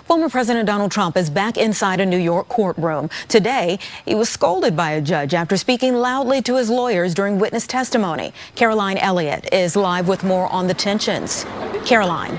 Former President Donald Trump is back inside a New York courtroom. Today, he was scolded by a judge after speaking loudly to his lawyers during witness testimony. Caroline Elliott is live with more on the tensions. Caroline.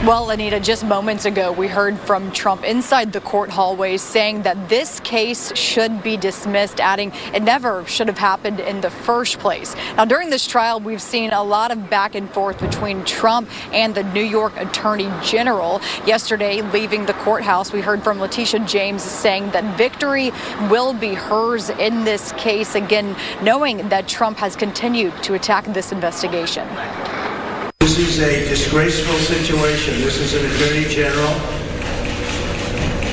Well, Anita, just moments ago, we heard from Trump inside the court hallways saying that this case should be dismissed, adding it never should have happened in the first place. Now, during this trial, we've seen a lot of back and forth between Trump and the New York Attorney General. Yesterday, leaving the courthouse, we heard from Letitia James saying that victory will be hers in this case, again, knowing that Trump has continued to attack this investigation. This is a disgraceful situation. This is an Attorney General,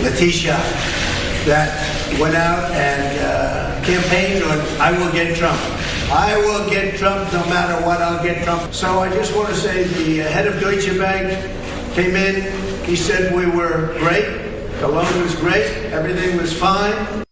Letitia, that went out and campaigned on, I will get Trump. I will get Trump no matter what, I'll get Trump. So I just want to say the head of Deutsche Bank came in. He said we were great. The loan was great. Everything was fine.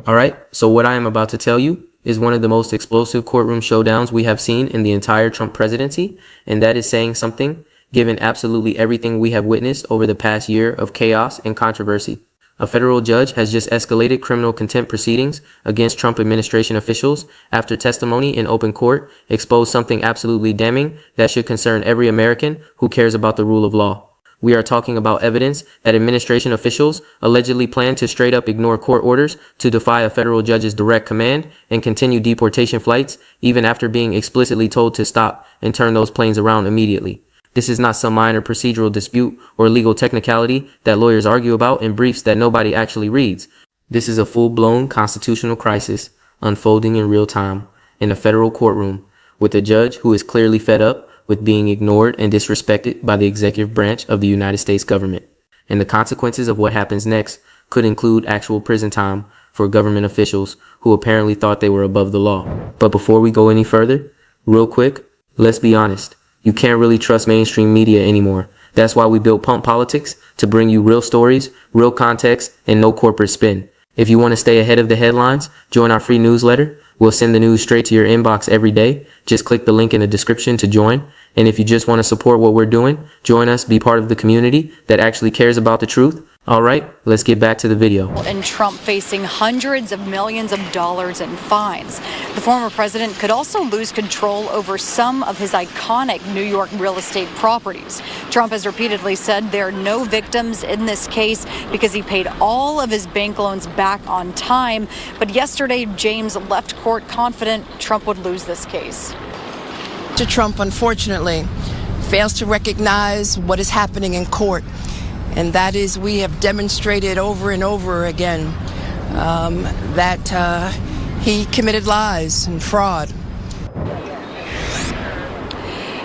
All right, so what I am about to tell you is one of the most explosive courtroom showdowns we have seen in the entire Trump presidency, and that is saying something, given absolutely everything we have witnessed over the past year of chaos and controversy. A federal judge has just escalated criminal contempt proceedings against Trump administration officials after testimony in open court exposed something absolutely damning that should concern every American who cares about the rule of law. We are talking about evidence that administration officials allegedly plan to straight up ignore court orders to defy a federal judge's direct command and continue deportation flights even after being explicitly told to stop and turn those planes around immediately. This is not some minor procedural dispute or legal technicality that lawyers argue about in briefs that nobody actually reads. This is a full-blown constitutional crisis unfolding in real time in a federal courtroom with a judge who is clearly fed up with being ignored and disrespected by the executive branch of the United States government. And the consequences of what happens next could include actual prison time for government officials who apparently thought they were above the law. But before we go any further, real quick, let's be honest. You can't really trust mainstream media anymore. That's why we built Pump Politics, to bring you real stories, real context, and no corporate spin. If you want to stay ahead of the headlines, join our free newsletter. We'll send the news straight to your inbox every day. Just click the link in the description to join. And if you just want to support what we're doing, join us, be part of the community that actually cares about the truth. All right, let's get back to the video. And Trump facing hundreds of millions of dollars in fines. The former president could also lose control over some of his iconic New York real estate properties. Trump has repeatedly said there are no victims in this case because he paid all of his bank loans back on time. But yesterday, James left court confident Trump would lose this case. Trump, unfortunately, fails to recognize what is happening in court. And that is, we have demonstrated over and over again that he committed lies and fraud.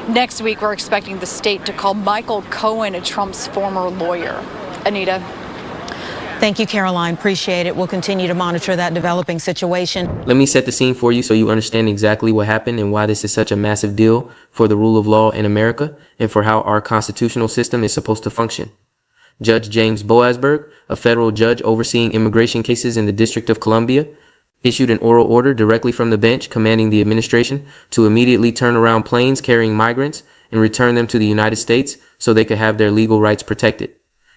Next week, we're expecting the state to call Michael Cohen, Trump's former lawyer. Anita. Thank you, Caroline. Appreciate it. We'll continue to monitor that developing situation. Let me set the scene for you so you understand exactly what happened and why this is such a massive deal for the rule of law in America and for how our constitutional system is supposed to function. Judge James Boasberg, a federal judge overseeing immigration cases in the District of Columbia, issued an oral order directly from the bench commanding the administration to immediately turn around planes carrying migrants and return them to the United States so they could have their legal rights protected.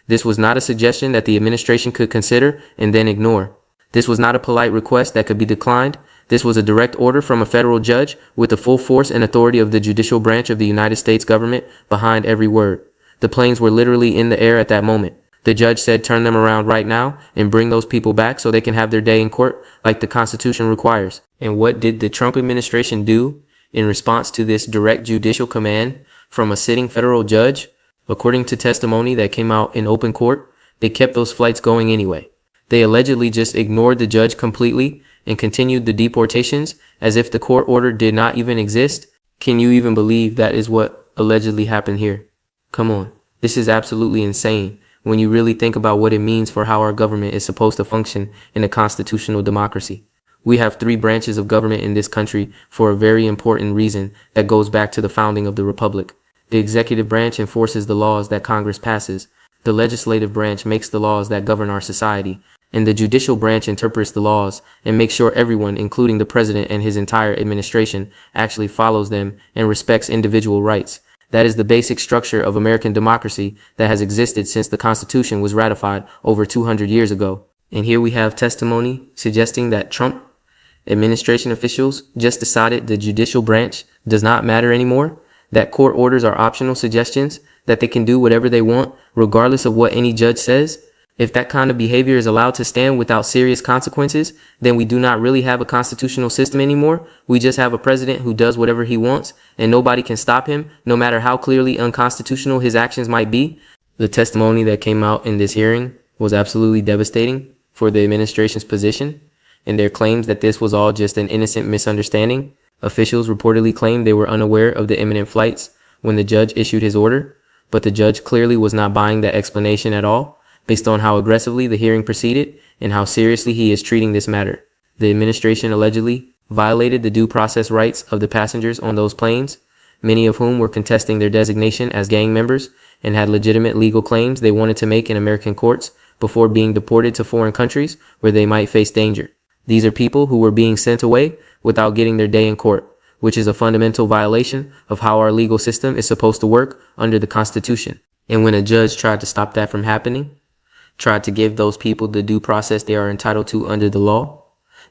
This was not a suggestion that the administration could consider and then ignore. This was not a polite request that could be declined. This was a direct order from a federal judge with the full force and authority of the judicial branch of the United States government behind every word. The planes were literally in the air at that moment. The judge said, turn them around right now and bring those people back so they can have their day in court like the Constitution requires. And what did the Trump administration do in response to this direct judicial command from a sitting federal judge? According to testimony that came out in open court, they kept those flights going anyway. They allegedly just ignored the judge completely and continued the deportations as if the court order did not even exist. Can you even believe that is what allegedly happened here? Come on, this is absolutely insane when you really think about what it means for how our government is supposed to function in a constitutional democracy. We have three branches of government in this country for a very important reason that goes back to the founding of the republic. The executive branch enforces the laws that Congress passes. The legislative branch makes the laws that govern our society. And the judicial branch interprets the laws and makes sure everyone, including the president and his entire administration, actually follows them and respects individual rights. That is the basic structure of American democracy that has existed since the Constitution was ratified over 200 years ago. And here we have testimony suggesting that Trump administration officials just decided the judicial branch does not matter anymore, that court orders are optional suggestions, that they can do whatever they want regardless of what any judge says. If that kind of behavior is allowed to stand without serious consequences, then we do not really have a constitutional system anymore. We just have a president who does whatever he wants, and nobody can stop him, no matter how clearly unconstitutional his actions might be. The testimony that came out in this hearing was absolutely devastating for the administration's position, and their claims that this was all just an innocent misunderstanding. Officials reportedly claimed they were unaware of the imminent flights when the judge issued his order, but the judge clearly was not buying that explanation at all, based on how aggressively the hearing proceeded and how seriously he is treating this matter. The administration allegedly violated the due process rights of the passengers on those planes, many of whom were contesting their designation as gang members and had legitimate legal claims they wanted to make in American courts before being deported to foreign countries where they might face danger. These are people who were being sent away without getting their day in court, which is a fundamental violation of how our legal system is supposed to work under the Constitution. And when a judge tried to stop that from happening, tried to give those people the due process they are entitled to under the law,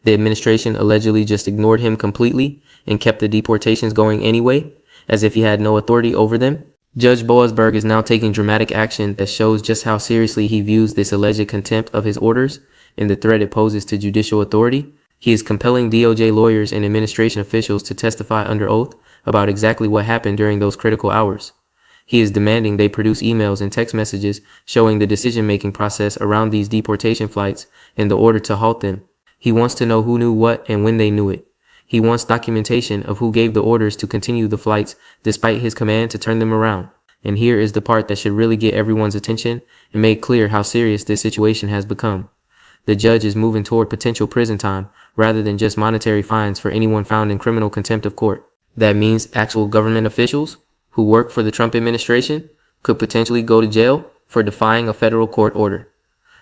the administration allegedly just ignored him completely and kept the deportations going anyway, as if he had no authority over them. Judge Boasberg is now taking dramatic action that shows just how seriously he views this alleged contempt of his orders and the threat it poses to judicial authority. He is compelling DOJ lawyers and administration officials to testify under oath about exactly what happened during those critical hours. He is demanding they produce emails and text messages showing the decision-making process around these deportation flights and the order to halt them. He wants to know who knew what and when they knew it. He wants documentation of who gave the orders to continue the flights despite his command to turn them around. And here is the part that should really get everyone's attention and make clear how serious this situation has become. The judge is moving toward potential prison time rather than just monetary fines for anyone found in criminal contempt of court. That means actual government officials who work for the Trump administration could potentially go to jail for defying a federal court order.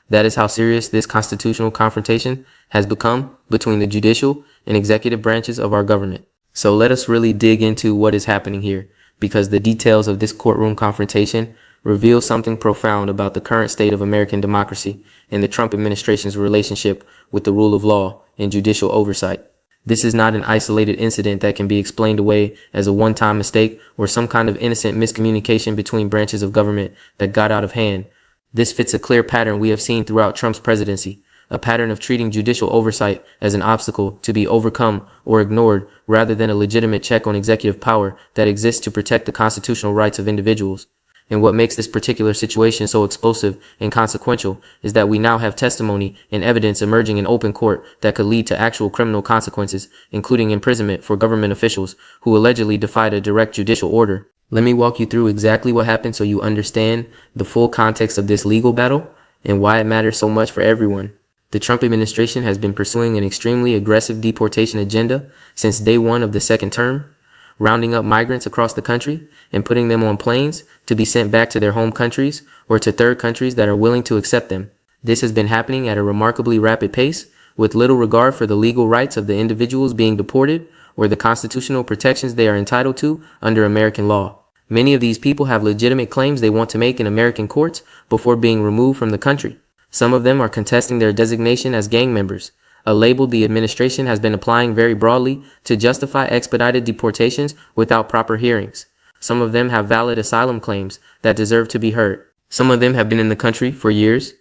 That is how serious this constitutional confrontation has become between the judicial and executive branches of our government. So let us really dig into what is happening here, because the details of this courtroom confrontation reveal something profound about the current state of American democracy and the Trump administration's relationship with the rule of law and judicial oversight. This is not an isolated incident that can be explained away as a one-time mistake or some kind of innocent miscommunication between branches of government that got out of hand. This fits a clear pattern we have seen throughout Trump's presidency, a pattern of treating judicial oversight as an obstacle to be overcome or ignored rather than a legitimate check on executive power that exists to protect the constitutional rights of individuals. And what makes this particular situation so explosive and consequential is that we now have testimony and evidence emerging in open court that could lead to actual criminal consequences, including imprisonment for government officials who allegedly defied a direct judicial order. Let me walk you through exactly what happened so you understand the full context of this legal battle and why it matters so much for everyone. The Trump administration has been pursuing an extremely aggressive deportation agenda since day one of the second term, rounding up migrants across the country and putting them on planes to be sent back to their home countries or to third countries that are willing to accept them. This has been happening at a remarkably rapid pace, with little regard for the legal rights of the individuals being deported or the constitutional protections they are entitled to under American law. Many of these people have legitimate claims they want to make in American courts before being removed from the country. Some of them are contesting their designation as gang members, a label the administration has been applying very broadly to justify expedited deportations without proper hearings. Some of them have valid asylum claims that deserve to be heard. Some of them have been in the country for years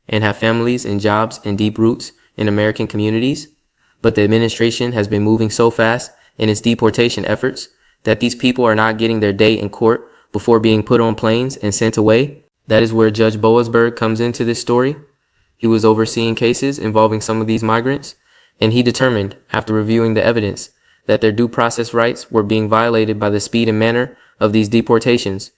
and have families and jobs and deep roots in American communities. But the administration has been moving so fast in its deportation efforts that these people are not getting their day in court before being put on planes and sent away. That is where Judge Boasberg comes into this story. He was overseeing cases involving some of these migrants, and he determined, after reviewing the evidence, that their due process rights were being violated by the speed and manner of these deportations.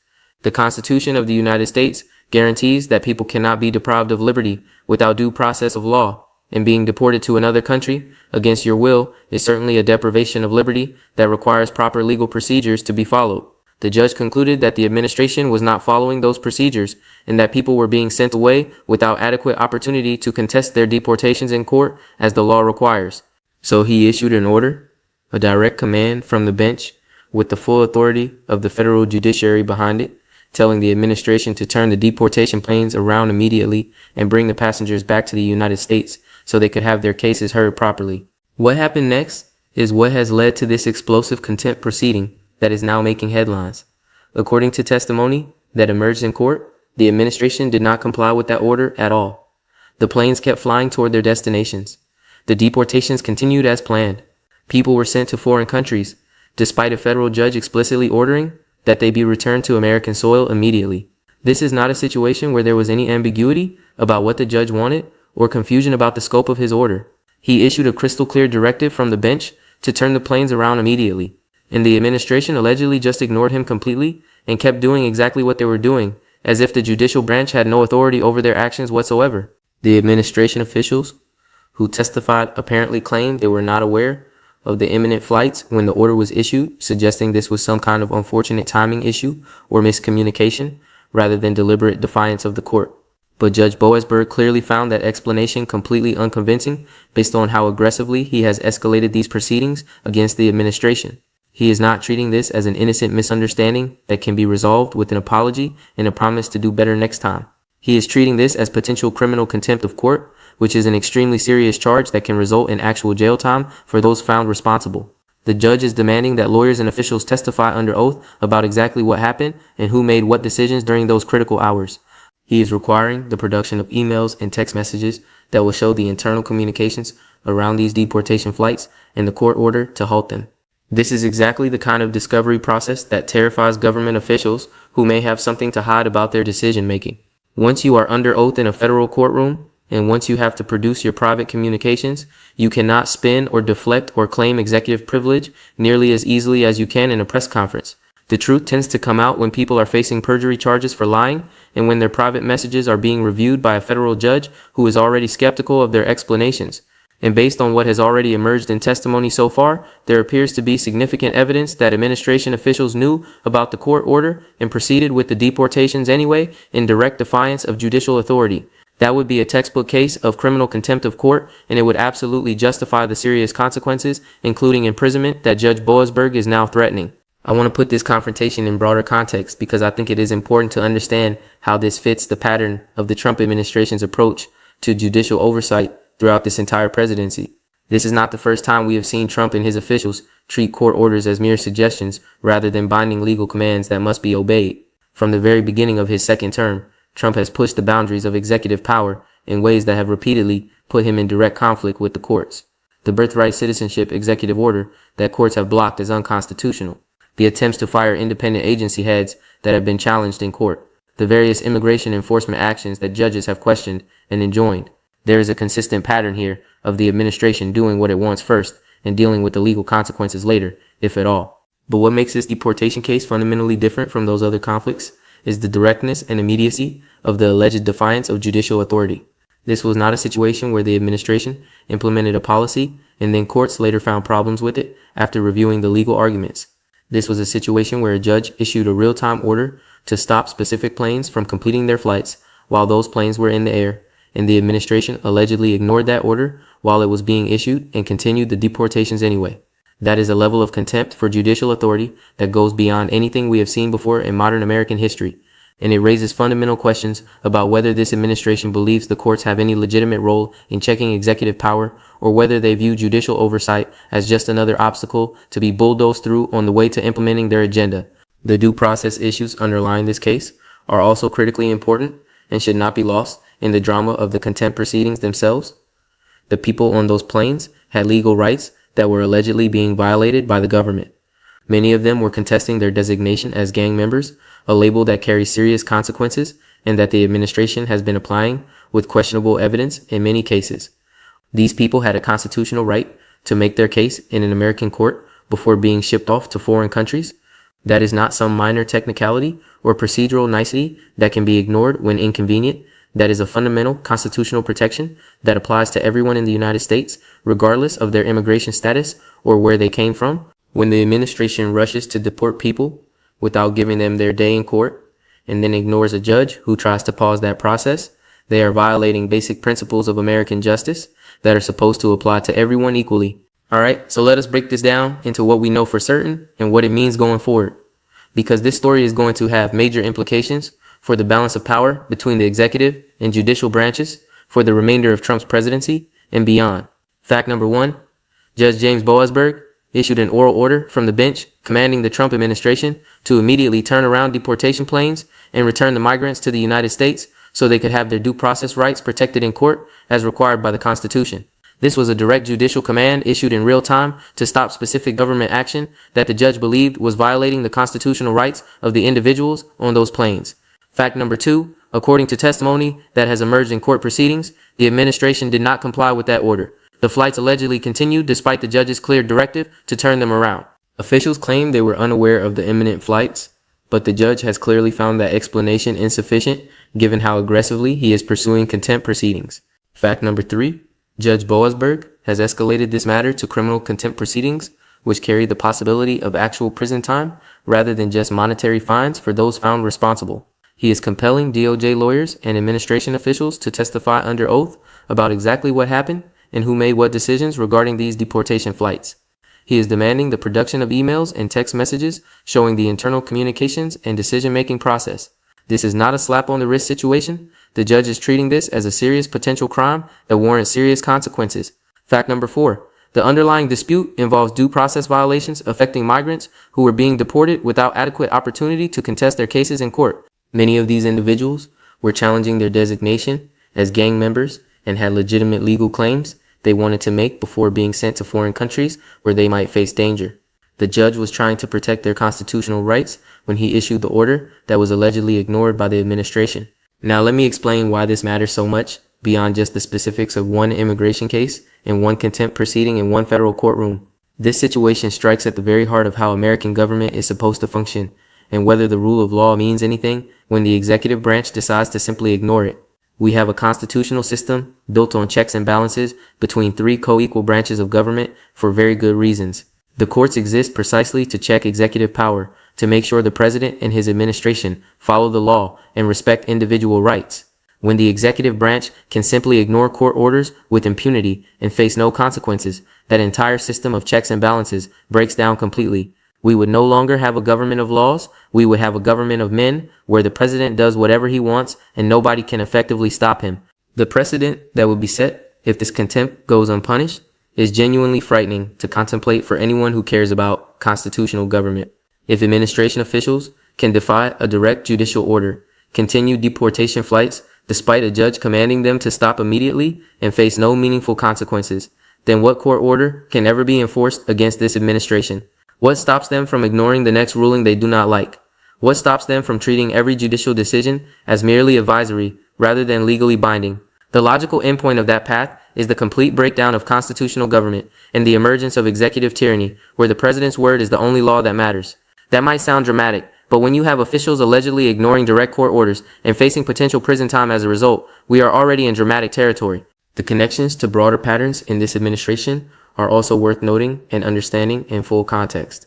The Constitution of the United States guarantees that people cannot be deprived of liberty without due process of law, and being deported to another country against your will is certainly a deprivation of liberty that requires proper legal procedures to be followed. The judge concluded that the administration was not following those procedures and that people were being sent away without adequate opportunity to contest their deportations in court as the law requires. So he issued an order, a direct command from the bench, with the full authority of the federal judiciary behind it, telling the administration to turn the deportation planes around immediately and bring the passengers back to the United States so they could have their cases heard properly. What happened next is what has led to this explosive contempt proceeding that is now making headlines. According to testimony that emerged in court, the administration did not comply with that order at all. The planes kept flying toward their destinations. The deportations continued as planned. People were sent to foreign countries, despite a federal judge explicitly ordering that they be returned to American soil immediately. This is not a situation where there was any ambiguity about what the judge wanted or confusion about the scope of his order. He issued a crystal clear directive from the bench to turn the planes around immediately, and the administration allegedly just ignored him completely and kept doing exactly what they were doing, as if the judicial branch had no authority over their actions whatsoever. The administration officials who testified apparently claimed they were not aware of the imminent flights when the order was issued, suggesting this was some kind of unfortunate timing issue or miscommunication rather than deliberate defiance of the court. But Judge Boasberg clearly found that explanation completely unconvincing based on how aggressively he has escalated these proceedings against the administration. He is not treating this as an innocent misunderstanding that can be resolved with an apology and a promise to do better next time. He is treating this as potential criminal contempt of court, which is an extremely serious charge that can result in actual jail time for those found responsible. The judge is demanding that lawyers and officials testify under oath about exactly what happened and who made what decisions during those critical hours. He is requiring the production of emails and text messages that will show the internal communications around these deportation flights and the court order to halt them. This is exactly the kind of discovery process that terrifies government officials who may have something to hide about their decision making. Once you are under oath in a federal courtroom, and once you have to produce your private communications, you cannot spin or deflect or claim executive privilege nearly as easily as you can in a press conference. The truth tends to come out when people are facing perjury charges for lying, and when their private messages are being reviewed by a federal judge who is already skeptical of their explanations. And based on what has already emerged in testimony so far, there appears to be significant evidence that administration officials knew about the court order and proceeded with the deportations anyway in direct defiance of judicial authority. That would be a textbook case of criminal contempt of court, and it would absolutely justify the serious consequences, including imprisonment, that Judge Boasberg is now threatening. I want to put this confrontation in broader context because I think it is important to understand how this fits the pattern of the Trump administration's approach to judicial oversight throughout this entire presidency. This is not the first time we have seen Trump and his officials treat court orders as mere suggestions rather than binding legal commands that must be obeyed. From the very beginning of his second term, Trump has pushed the boundaries of executive power in ways that have repeatedly put him in direct conflict with the courts. The birthright citizenship executive order that courts have blocked is unconstitutional. The attempts to fire independent agency heads that have been challenged in court. The various immigration enforcement actions that judges have questioned and enjoined. There is a consistent pattern here of the administration doing what it wants first and dealing with the legal consequences later, if at all. But what makes this deportation case fundamentally different from those other conflicts is the directness and immediacy of the alleged defiance of judicial authority. This was not a situation where the administration implemented a policy and then courts later found problems with it after reviewing the legal arguments. This was a situation where a judge issued a real-time order to stop specific planes from completing their flights while those planes were in the air, and the administration allegedly ignored that order while it was being issued and continued the deportations anyway. That is a level of contempt for judicial authority that goes beyond anything we have seen before in modern American history, and it raises fundamental questions about whether this administration believes the courts have any legitimate role in checking executive power, or whether they view judicial oversight as just another obstacle to be bulldozed through on the way to implementing their agenda. The due process issues underlying this case are also critically important and should not be lost in the drama of the contempt proceedings themselves. The people on those planes had legal rights that were allegedly being violated by the government. Many of them were contesting their designation as gang members, a label that carries serious consequences and that the administration has been applying with questionable evidence in many cases. These people had a constitutional right to make their case in an American court before being shipped off to foreign countries. That is not some minor technicality or procedural nicety that can be ignored when inconvenient. That is a fundamental constitutional protection that applies to everyone in the United States, regardless of their immigration status or where they came from. When the administration rushes to deport people without giving them their day in court and then ignores a judge who tries to pause that process, they are violating basic principles of American justice that are supposed to apply to everyone equally. Alright, so let us break this down into what we know for certain and what it means going forward, because this story is going to have major implications for the balance of power between the executive and judicial branches for the remainder of Trump's presidency and beyond. Fact number 1, Judge James Boasberg issued an oral order from the bench commanding the Trump administration to immediately turn around deportation planes and return the migrants to the United States so they could have their due process rights protected in court as required by the Constitution. This was a direct judicial command issued in real time to stop specific government action that the judge believed was violating the constitutional rights of the individuals on those planes. Fact number 2, according to testimony that has emerged in court proceedings, the administration did not comply with that order. The flights allegedly continued despite the judge's clear directive to turn them around. Officials claimed they were unaware of the imminent flights, but the judge has clearly found that explanation insufficient given how aggressively he is pursuing contempt proceedings. Fact number 3, Judge Boasberg has escalated this matter to criminal contempt proceedings, which carry the possibility of actual prison time rather than just monetary fines for those found responsible. He is compelling DOJ lawyers and administration officials to testify under oath about exactly what happened and who made what decisions regarding these deportation flights. He is demanding the production of emails and text messages showing the internal communications and decision-making process. This is not a slap on the wrist situation. The judge is treating this as a serious potential crime that warrants serious consequences. Fact number 4, the underlying dispute involves due process violations affecting migrants who were being deported without adequate opportunity to contest their cases in court. Many of these individuals were challenging their designation as gang members and had legitimate legal claims they wanted to make before being sent to foreign countries where they might face danger. The judge was trying to protect their constitutional rights when he issued the order that was allegedly ignored by the administration. Now let me explain why this matters so much beyond just the specifics of one immigration case and one contempt proceeding in one federal courtroom. This situation strikes at the very heart of how American government is supposed to function and whether the rule of law means anything when the executive branch decides to simply ignore it. We have a constitutional system built on checks and balances between 3 co-equal branches of government for very good reasons. The courts exist precisely to check executive power, to make sure the president and his administration follow the law and respect individual rights. When the executive branch can simply ignore court orders with impunity and face no consequences, that entire system of checks and balances breaks down completely. We would no longer have a government of laws. We would have a government of men where the president does whatever he wants and nobody can effectively stop him. The precedent that would be set if this contempt goes unpunished is genuinely frightening to contemplate for anyone who cares about constitutional government. If administration officials can defy a direct judicial order, continue deportation flights despite a judge commanding them to stop immediately and face no meaningful consequences, then what court order can ever be enforced against this administration? What stops them from ignoring the next ruling they do not like? What stops them from treating every judicial decision as merely advisory rather than legally binding? The logical endpoint of that path is the complete breakdown of constitutional government and the emergence of executive tyranny, where the president's word is the only law that matters. That might sound dramatic, but when you have officials allegedly ignoring direct court orders and facing potential prison time as a result, we are already in dramatic territory. The connections to broader patterns in this administration are also worth noting and understanding in full context.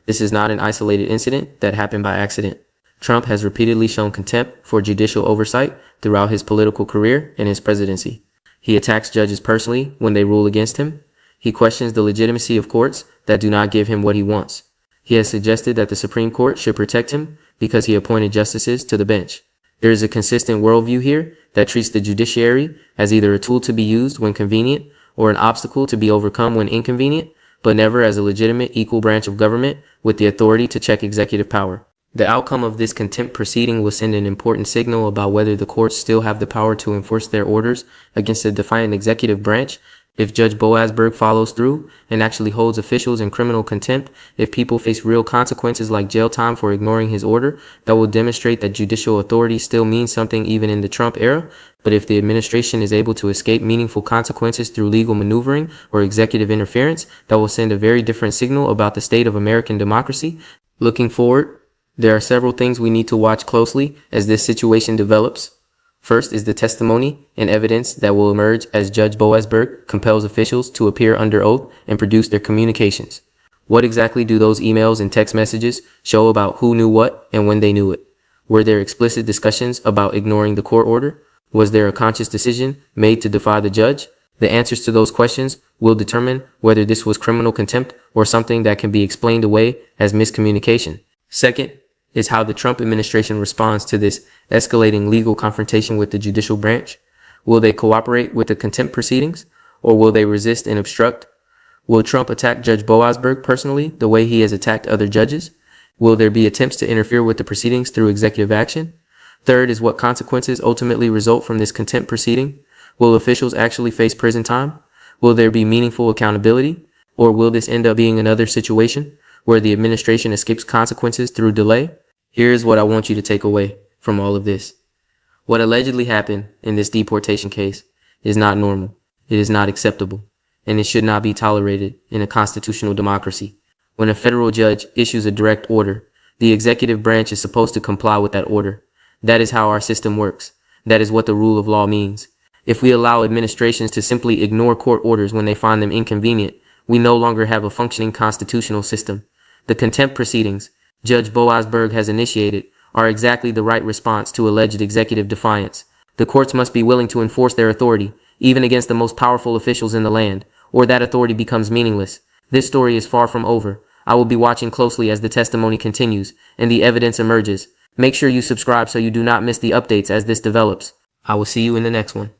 This is not an isolated incident that happened by accident. Trump has repeatedly shown contempt for judicial oversight throughout his political career and his presidency. He attacks judges personally when they rule against him. He questions the legitimacy of courts that do not give him what he wants. He has suggested that the Supreme Court should protect him because he appointed justices to the bench. There is a consistent worldview here that treats the judiciary as either a tool to be used when convenient or an obstacle to be overcome when inconvenient, but never as a legitimate equal branch of government with the authority to check executive power. The outcome of this contempt proceeding will send an important signal about whether the courts still have the power to enforce their orders against the defiant executive branch. If Judge Boasberg follows through and actually holds officials in criminal contempt, if people face real consequences like jail time for ignoring his order, that will demonstrate that judicial authority still means something even in the Trump era. But if the administration is able to escape meaningful consequences through legal maneuvering or executive interference, that will send a very different signal about the state of American democracy. Looking forward, there are several things we need to watch closely as this situation develops. First is the testimony and evidence that will emerge as Judge Boasberg compels officials to appear under oath and produce their communications. What exactly do those emails and text messages show about who knew what and when they knew it? Were there explicit discussions about ignoring the court order? Was there a conscious decision made to defy the judge? The answers to those questions will determine whether this was criminal contempt or something that can be explained away as miscommunication. Second is how the Trump administration responds to this escalating legal confrontation with the judicial branch. Will they cooperate with the contempt proceedings, or will they resist and obstruct? Will Trump attack Judge Boasberg personally the way he has attacked other judges? Will there be attempts to interfere with the proceedings through executive action? Third is what consequences ultimately result from this contempt proceeding. Will officials actually face prison time? Will there be meaningful accountability? Or will this end up being another situation where the administration escapes consequences through delay? Here's what I want you to take away from all of this. What allegedly happened in this deportation case is not normal. It is not acceptable, and it should not be tolerated in a constitutional democracy. When a federal judge issues a direct order, the executive branch is supposed to comply with that order. That is how our system works. That is what the rule of law means. If we allow administrations to simply ignore court orders when they find them inconvenient, we no longer have a functioning constitutional system. The contempt proceedings Judge Boasberg has initiated are exactly the right response to alleged executive defiance. The courts must be willing to enforce their authority, even against the most powerful officials in the land, or that authority becomes meaningless. This story is far from over. I will be watching closely as the testimony continues and the evidence emerges. Make sure you subscribe so you do not miss the updates as this develops. I will see you in the next one.